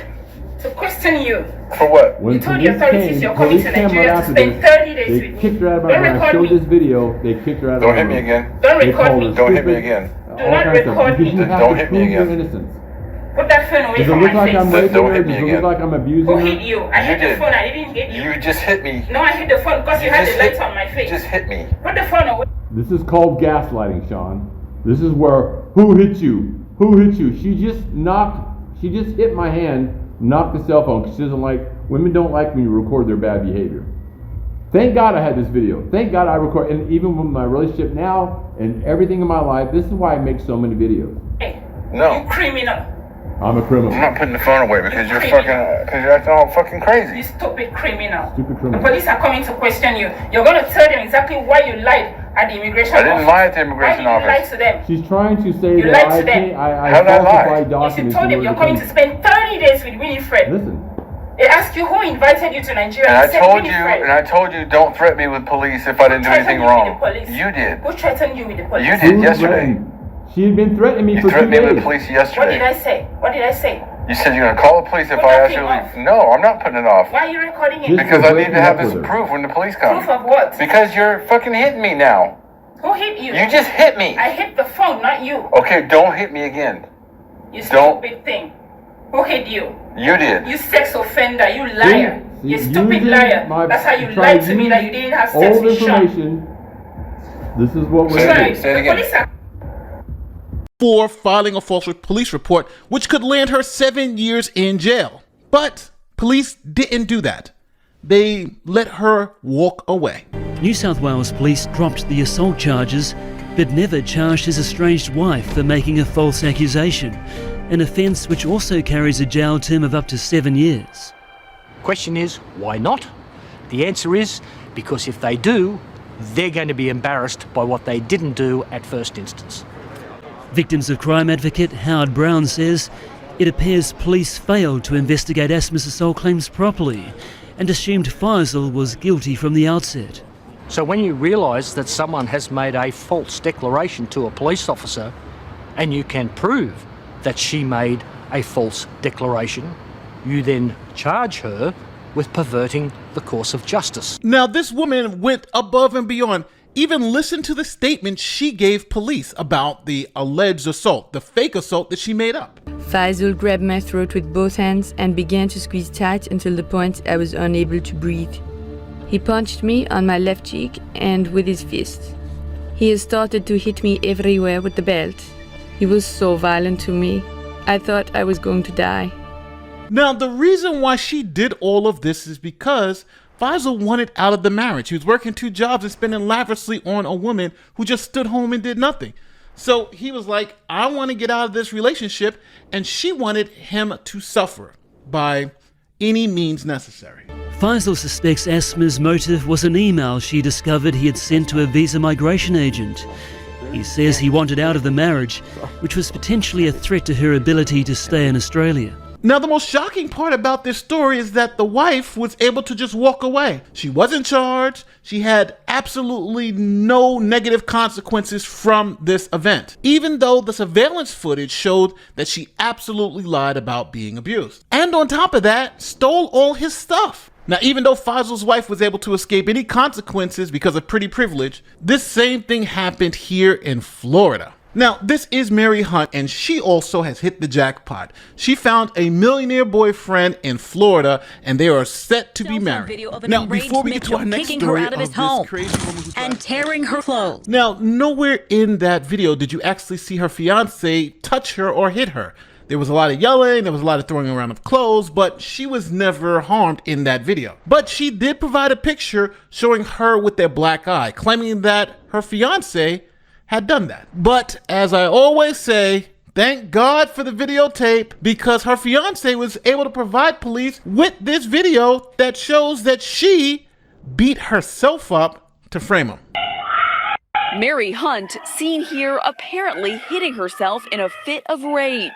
To question you. For what? You told the authorities you're coming to Nigeria to spend 30 days with me. They kicked her out of my room. I showed this video. They kicked her out of my room. Don't hit me again. Don't record me. Don't hit me again. Do not record me. Don't hit me again. Innocence. Put that phone away Does it from look my like face. I'm raping Don't her? hit me Does it again. look like I'm abusing Who her? hit you? I hit the phone. I didn't hit you. You just hit me. No, I hit the phone because you had the lights on my face. You just hit me. Put the phone away. This is called gaslighting, Sean. This is where, who hit you? Who hit you? She just hit my hand, knocked the cell phone because she doesn't like, women don't like when you record their bad behavior. Thank God I had this video. Thank God I record, and even with my relationship now and everything in my life, this is why I make so many videos. Hey, No. you criminal. I'm a criminal. I'm not putting the phone away because you're acting all fucking crazy. You stupid criminal. Stupid The criminal. police are coming to question you. You're going to tell them exactly why you lied at the immigration I office. didn't lie at the immigration Why did you lie office. to them? She's trying to say You that lied to them. I How did I lie? falsified You should documents. tell in them order you're to coming come- to spend 30 days with Winifred. Listen, They ask you who invited you to Nigeria. And I You said told you, Winifred. don't threaten me with police if I didn't do anything wrong. You did. Who threatened you with the police? You did who yesterday. threatened? She had been threatening me You for 2 threatened me with days. the police What did yesterday. I say? What did I say? You said you're gonna call the police if Put I that ask you thing to off. leave. No, I'm not putting it off. Why are you recording it? Just- Because I need to have breaking this up with her. proof when the police come. Proof of what? Because you're fucking hitting me now. Who hit you? You just hit me. I hit the phone, not you. Okay, don't hit me again. You Don't. stupid thing. Who hit you? You did. You sex offender. You liar. See, You stupid using liar. my- That's how you try lied to me use that you didn't have sex old with Sean. information. This is what we're Say it doing. again. Say it The again. police are For filing a false police report, which could land her 7 years in jail. But police didn't do that. They let her walk away. New South Wales police dropped the assault charges, but never charged his estranged wife for making a false accusation, an offence which also carries a jail term of up to 7 years. Question is, why not? The answer is, because if they do, they're going to be embarrassed by what they didn't do at first instance. Victims of crime advocate Howard Brown says it appears police failed to investigate Asma's assault claims properly and assumed Faisal was guilty from the outset. So when you realise that someone has made a false declaration to a police officer, and you can prove that she made a false declaration, you then charge her with perverting the course of justice. Now, this woman went above and beyond. Even listen to the statement she gave police about the alleged assault, the fake assault that she made up. Faisal grabbed my throat with both hands and began to squeeze tight until the point I was unable to breathe. He punched me on my left cheek and with his fist. He has started to hit me everywhere with the belt. He was so violent to me. I thought I was going to die. Now, the reason why she did all of this is because Faisal wanted out of the marriage. He was working 2 jobs and spending lavishly on a woman who just stood home and did nothing. So he was like, I want to get out of this relationship, and she wanted him to suffer by any means necessary. Faisal suspects Asma's motive was an email she discovered he had sent to a visa migration agent. He says he wanted out of the marriage, which was potentially a threat to her ability to stay in Australia. Now, the most shocking part about this story is that the wife was able to just walk away. She wasn't charged. She had absolutely no negative consequences from this event, even though the surveillance footage showed that she absolutely lied about being abused. And on top of that, stole all his stuff. Now, even though Faisal's wife was able to escape any consequences because of pretty privilege, this same thing happened here in Florida. Now, this is Mary Hunt, and she also has hit the jackpot. She found a millionaire boyfriend in Florida, and they are set to be married. Now, before we get to our next story of this crazy woman who and tearing her clothes. Now, nowhere in that video did you actually see her fiance touch her or hit her. There was a lot of yelling, there was a lot of throwing around of clothes, but she was never harmed in that video. But she did provide a picture showing her with their black eye, claiming that her fiance had done that. But as I always say, thank God for the videotape, because her fiance was able to provide police with this video that shows that she beat herself up to frame him. Mary Hunt, seen here apparently hitting herself in a fit of rage.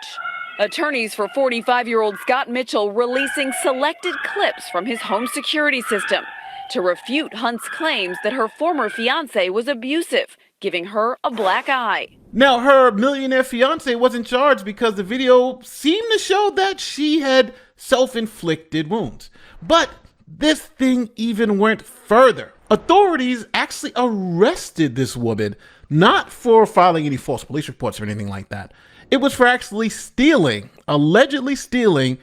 Attorneys for 45-year-old Scott Mitchell releasing selected clips from his home security system to refute Hunt's claims that her former fiance was abusive, giving her a black eye. Now, her millionaire fiance wasn't charged because the video seemed to show that she had self-inflicted wounds. But this thing even went further. Authorities actually arrested this woman, not for filing any false police reports or anything like that. It was for actually stealing, allegedly stealing,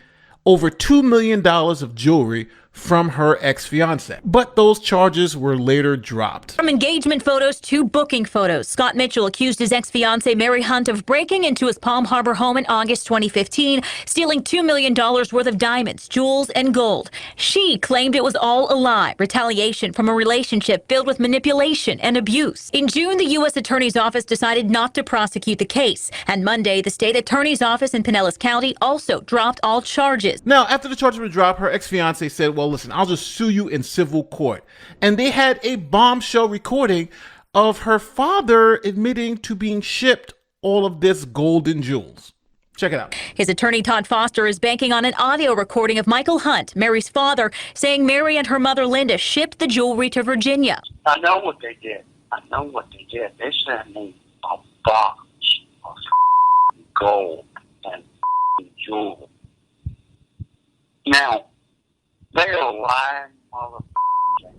over $2 million of jewelry from her ex-fiance. But those charges were later dropped. From engagement photos to booking photos, Scott Mitchell accused his ex-fiancée Mary Hunt of breaking into his Palm Harbor home in August 2015, stealing $2 million worth of diamonds, jewels, and gold. She claimed it was all a lie, retaliation from a relationship filled with manipulation and abuse. In June, the U.S. Attorney's Office decided not to prosecute the case, and Monday, the state attorney's office in Pinellas County also dropped all charges. Now, after the charges were dropped, her ex-fiancé said, well, listen, I'll just sue you in civil court. And they had a bombshell recording of her father admitting to being shipped all of this gold and jewels. Check it out. His attorney, Todd Foster, is banking on an audio recording of Michael Hunt, Mary's father, saying Mary and her mother, Linda, shipped the jewelry to Virginia. I know what they did. They sent me a box of gold and jewels. Now, they're lying motherfuckers.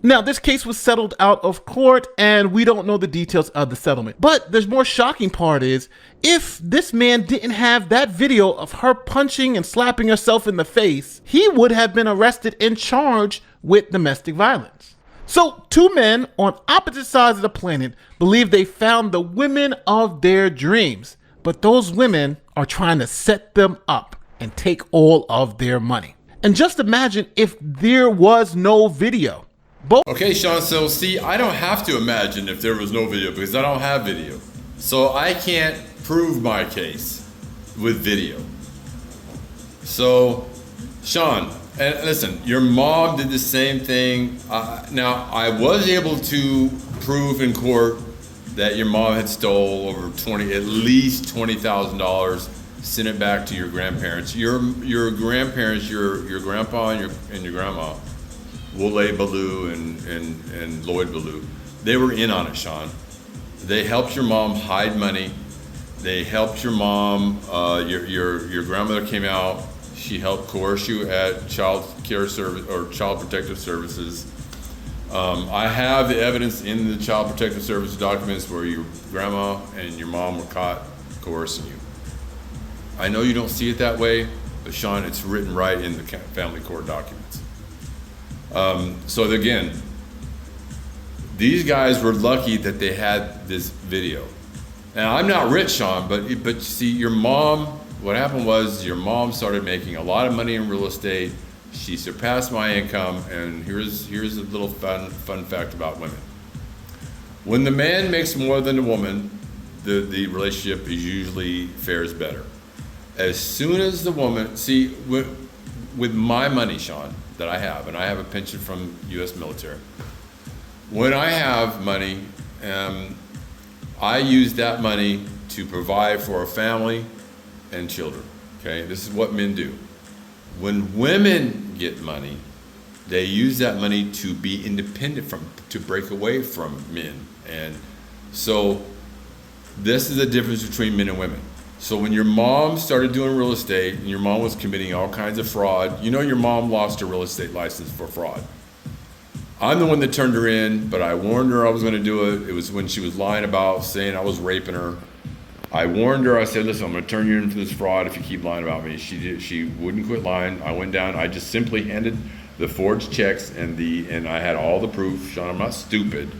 Now, this case was settled out of court, and we don't know the details of the settlement. But the more shocking part is, if this man didn't have that video of her punching and slapping herself in the face, he would have been arrested and charged with domestic violence. So, 2 men on opposite sides of the planet believe they found the women of their dreams, but those women are trying to set them up and take all of their money. And just imagine if there was no video. Okay, Sean, so see, I don't have to imagine if there was no video because I don't have video. So I can't prove my case with video. So, Sean, and listen, your mom did the same thing. Now, I was able to prove in court that your mom had stole over at least $20,000. Send it back to your grandparents. Your grandparents, your grandpa and your grandma, Wole Ballou and Lloyd Ballou, they were in on it, Sean. They helped your mom hide money. They helped your mom. Your grandmother came out. She helped coerce you at child care service or child protective services. I have the evidence in the child protective service documents where your grandma and your mom were caught coercing you. I know you don't see it that way, but Sean, it's written right in the family court documents. So again, these guys were lucky that they had this video. Now, I'm not rich, Sean, but see, your mom, what happened was your mom started making a lot of money in real estate. She surpassed my income, and here's a little fun fact about women. When the man makes more than the woman, the relationship usually fares better. As soon as the woman, see, with my money, Sean, that I have, and I have a pension from U.S. military, when I have money, I use that money to provide for a family and children, okay? This is what men do. When women get money, they use that money to be independent to break away from men. And so this is the difference between men and women. So when your mom started doing real estate and your mom was committing all kinds of fraud, you know your mom lost her real estate license for fraud. I'm the one that turned her in, but I warned her I was gonna do it. It was when she was lying about saying I was raping her. I warned her, I said, listen, I'm gonna turn you in for this fraud if you keep lying about me. She wouldn't quit lying. I went down, I just simply handed the forged checks and I had all the proof. Sean, I'm not stupid.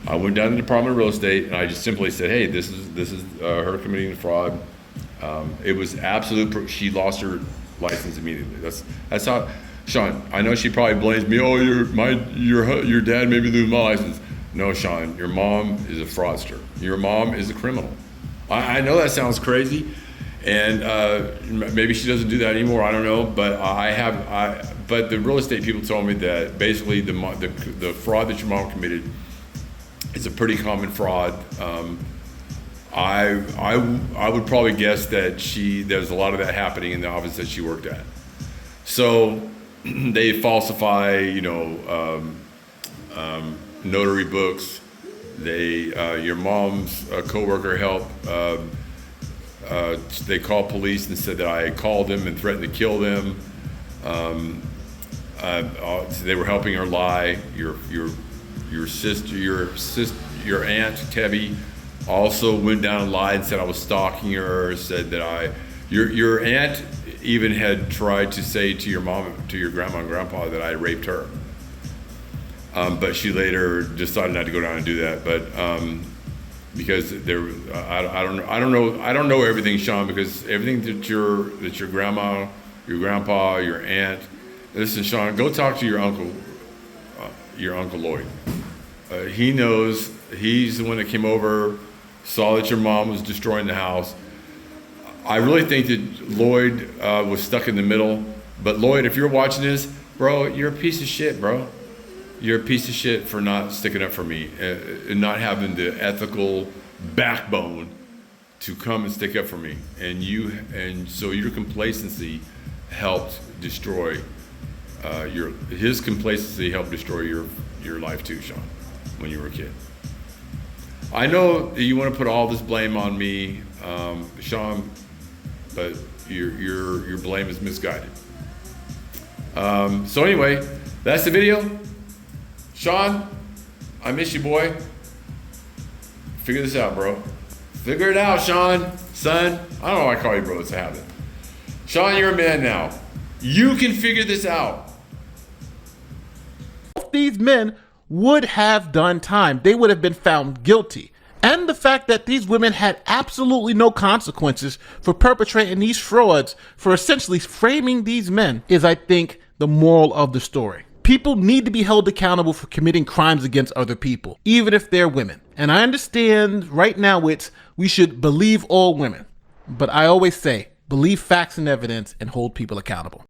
I went down to the Department of Real Estate and I just simply said, hey, this is her committing the fraud. It was absolute proof. She lost her license immediately. That's how, Sean, I know she probably blames me, oh, your dad made me lose my license. No, Sean, your mom is a fraudster. Your mom is a criminal. I know that sounds crazy, and maybe she doesn't do that anymore. I don't know, but but the real estate people told me that basically the fraud that your mom committed is a pretty common fraud. I would probably guess that there's a lot of that happening in the office that she worked at. So they falsify, notary books. Your mom's coworker helped. They called police and said that I called them and threatened to kill them. They were helping her lie. Your aunt Tebby also went down and lied and said I was stalking her. Said that your aunt even had tried to say to your mom, to your grandma and grandpa that I raped her. But she later decided not to go down and do that. But because I don't know everything, Sean, because everything that your grandma, your grandpa, your aunt. Listen, Sean, go talk to your uncle Lloyd. He knows. He's the one that came over, saw that your mom was destroying the house. I really think that Lloyd was stuck in the middle. But Lloyd, if you're watching this, bro, you're a piece of shit, bro. You're a piece of shit for not sticking up for me and not having the ethical backbone to come and stick up for me. And so your complacency helped destroy his complacency helped destroy your life too, Sean, when you were a kid. I know that you want to put all this blame on me, Sean, but your blame is misguided. So anyway, that's the video. Sean, I miss you, boy. Figure this out, bro. Figure it out, Sean. Son, I don't know why I call you bro, it's a habit. Sean, you're a man now. You can figure this out. These men would have done time. They would have been found guilty. And the fact that these women had absolutely no consequences for perpetrating these frauds, for essentially framing these men, is, I think, the moral of the story. People need to be held accountable for committing crimes against other people, even if they're women. And I understand right now we should believe all women. But I always say, believe facts and evidence and hold people accountable.